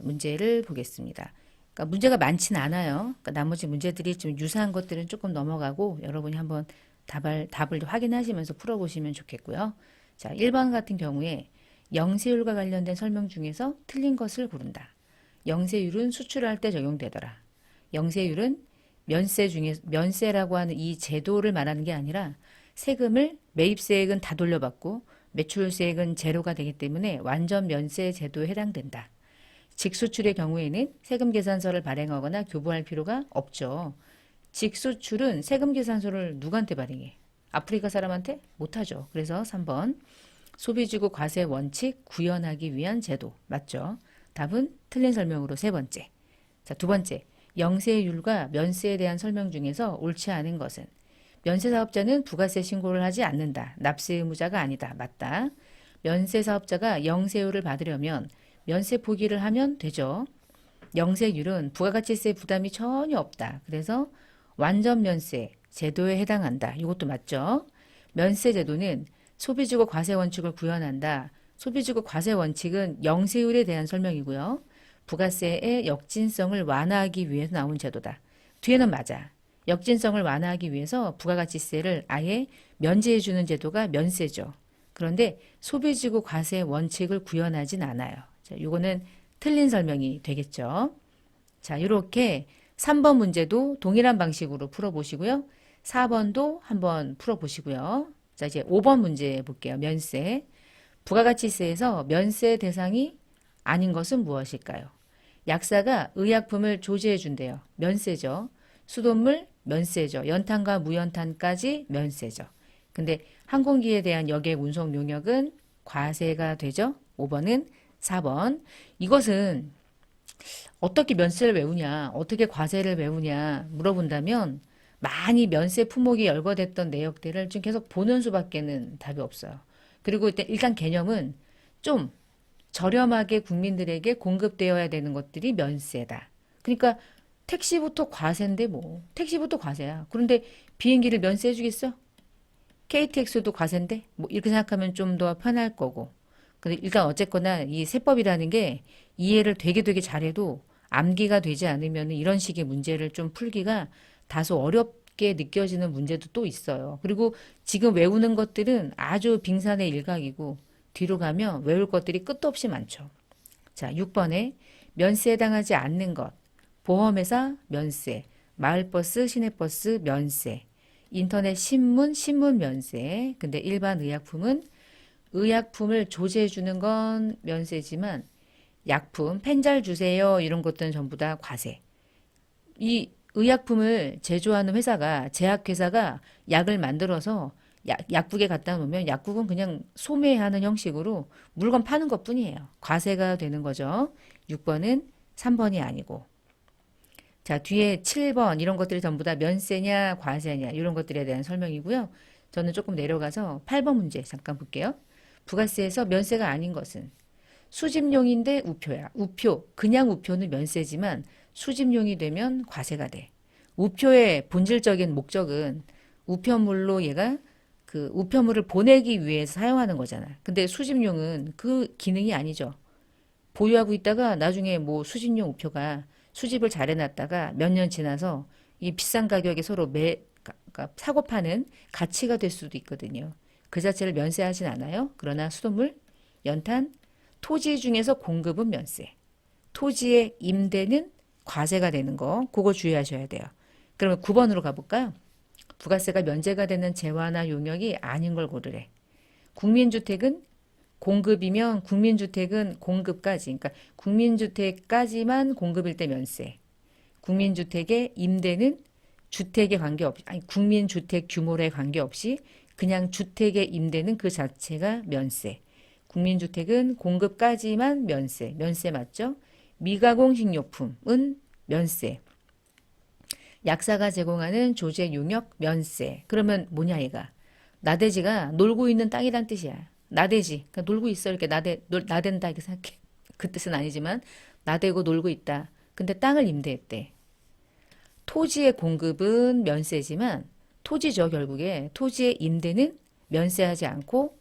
문제를 보겠습니다. 그러니까 문제가 많진 않아요. 그러니까 나머지 문제들이 좀 유사한 것들은 조금 넘어가고 여러분이 한번 답을 확인하시면서 풀어보시면 좋겠고요. 자, 1번 같은 경우에 영세율과 관련된 설명 중에서 틀린 것을 고른다. 영세율은 수출할 때 적용되더라. 영세율은 면세라고 하는 이 제도를 말하는 게 아니라 세금을 매입세액은 다 돌려받고 매출세액은 제로가 되기 때문에 완전 면세 제도에 해당된다. 직수출의 경우에는 세금 계산서를 발행하거나 교부할 필요가 없죠. 직수출은 세금 계산서를 누구한테 발행해? 아프리카 사람한테? 못하죠. 그래서 3번 소비지구 과세 원칙 구현하기 위한 제도 맞죠? 답은 틀린 설명으로 세 번째. 자, 두 번째 영세율과 면세에 대한 설명 중에서 옳지 않은 것은 면세사업자는 부가세 신고를 하지 않는다. 납세 의무자가 아니다. 맞다. 면세사업자가 영세율을 받으려면 면세 포기를 하면 되죠. 영세율은 부가가치세 부담이 전혀 없다. 그래서 완전 면세 제도에 해당한다. 이것도 맞죠. 면세 제도는 소비주거 과세 원칙을 구현한다. 소비주거 과세 원칙은 영세율에 대한 설명이고요. 부가세의 역진성을 완화하기 위해서 나온 제도다. 뒤에는 맞아. 역진성을 완화하기 위해서 부가가치세를 아예 면제해주는 제도가 면세죠. 그런데 소비지구 과세 원칙을 구현하진 않아요. 자, 이거는 틀린 설명이 되겠죠. 자, 이렇게 3번 문제도 동일한 방식으로 풀어보시고요. 4번도 한번 풀어보시고요. 자, 이제 5번 문제 볼게요. 면세. 부가가치세에서 면세 대상이 아닌 것은 무엇일까요? 약사가 의약품을 조제해 준대요. 면세죠. 수돗물 면세죠. 연탄과 무연탄까지 면세죠. 근데 항공기에 대한 여객 운송 용역은 과세가 되죠. 5번은 4번. 이것은 어떻게 면세를 외우냐, 어떻게 과세를 외우냐 물어본다면 많이 면세 품목이 열거됐던 내역들을 좀 계속 보는 수밖에는 답이 없어요. 그리고 일단 개념은 좀 저렴하게 국민들에게 공급되어야 되는 것들이 면세다. 그러니까 택시부터 과세인데 뭐 택시부터 과세야. 그런데 비행기를 면세해 주겠어? KTX도 과세인데 뭐 이렇게 생각하면 좀 더 편할 거고. 근데 일단 어쨌거나 이 세법이라는 게 이해를 되게 잘해도 암기가 되지 않으면 이런 식의 문제를 좀 풀기가 다소 어렵게 느껴지는 문제도 또 있어요. 그리고 지금 외우는 것들은 아주 빙산의 일각이고 뒤로 가면 외울 것들이 끝도 없이 많죠. 자, 6번에 면세에 해당하지 않는 것. 보험회사 면세, 마을버스, 시내버스 면세, 인터넷 신문 면세. 근데 일반 의약품은 의약품을 조제해 주는 건 면세지만 약품, 펜잘 주세요 이런 것들은 전부 다 과세. 이 의약품을 제조하는 회사가 제약회사가 약을 만들어서 약국에 갖다 놓으면 약국은 그냥 소매하는 형식으로 물건 파는 것뿐이에요. 과세가 되는 거죠. 6번은 3번이 아니고. 자, 뒤에 7번 이런 것들이 전부 다 면세냐 과세냐 이런 것들에 대한 설명이고요. 저는 조금 내려가서 8번 문제 잠깐 볼게요. 부가세에서 면세가 아닌 것은 수집용인데 우표야. 우표, 그냥 우표는 면세지만 수집용이 되면 과세가 돼. 우표의 본질적인 목적은 우편물로 얘가 그 우편물을 보내기 위해서 사용하는 거잖아. 근데 수집용은 그 기능이 아니죠. 보유하고 있다가 나중에 뭐 수집용 우표가 수집을 잘 해놨다가 몇 년 지나서 이 비싼 가격에 서로 그러니까 사고 파는 가치가 될 수도 있거든요. 그 자체를 면세하진 않아요. 그러나 수돗물, 연탄, 토지 중에서 공급은 면세. 토지의 임대는 과세가 되는 거, 그거 주의하셔야 돼요. 그러면 9번으로 가볼까요? 부가세가 면제가 되는 재화나 용역이 아닌 걸 고르래. 국민주택은 공급이면 국민주택은 공급까지, 그러니까 국민주택까지만 공급일 때 면세. 국민주택의 임대는 주택에 관계없이, 아니 국민주택 규모에 관계없이 그냥 주택의 임대는 그 자체가 면세. 국민주택은 공급까지만 면세. 면세 맞죠? 미가공 식료품은 면세. 약사가 제공하는 조제 용역 면세. 그러면 뭐냐 얘가? 나대지가 놀고 있는 땅이란 뜻이야. 나대지. 그러니까 놀고 있어. 이렇게 나댄다 이렇게 생각해. 그 뜻은 아니지만 나대고 놀고 있다. 근데 땅을 임대했대. 토지의 공급은 면세지만 토지죠 결국에. 토지의 임대는 면세하지 않고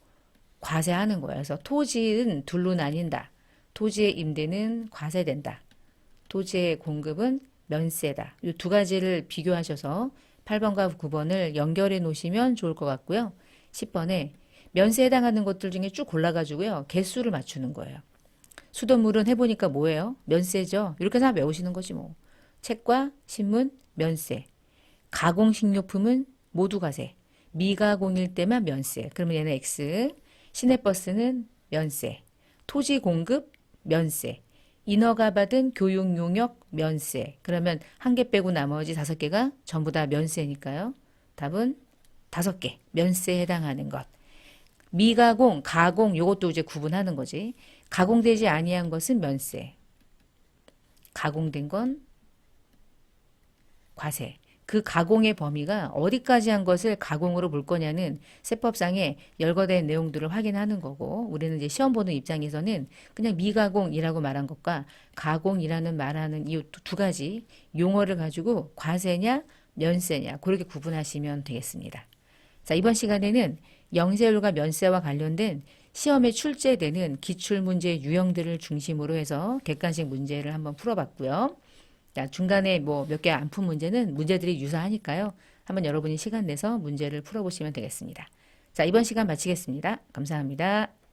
과세하는 거야. 그래서 토지는 둘로 나뉜다. 토지의 임대는 과세된다. 토지의 공급은 면세다. 이 두 가지를 비교하셔서 8번과 9번을 연결해 놓으시면 좋을 것 같고요. 10번에 면세에 해당하는 것들 중에 쭉 골라가지고요. 개수를 맞추는 거예요. 수돗물은 해보니까 뭐예요? 면세죠. 이렇게 해서 외우시는 거지 뭐. 책과 신문, 면세. 가공식료품은 모두 과세. 미가공일 때만 면세. 그러면 얘는 X. 시내버스는 면세. 토지 공급, 면세. 인허가 받은 교육 용역, 면세. 그러면 한 개 빼고 나머지 5개가 전부 다 면세니까요. 답은 5개. 면세에 해당하는 것. 미가공, 가공 요것도 이제 구분하는 거지. 가공되지 아니한 것은 면세. 가공된 건 과세. 그 가공의 범위가 어디까지 한 것을 가공으로 볼 거냐는 세법상에 열거된 내용들을 확인하는 거고, 우리는 이제 시험 보는 입장에서는 그냥 미가공이라고 말한 것과 가공이라는 말하는 이 두 가지 용어를 가지고 과세냐 면세냐 그렇게 구분하시면 되겠습니다. 자, 이번 시간에는 영세율과 면세와 관련된 시험에 출제되는 기출문제 유형들을 중심으로 해서 객관식 문제를 한번 풀어봤고요. 자, 중간에 뭐 몇 개 안 푼 문제는 문제들이 유사하니까요. 한번 여러분이 시간 내서 문제를 풀어보시면 되겠습니다. 자, 이번 시간 마치겠습니다. 감사합니다.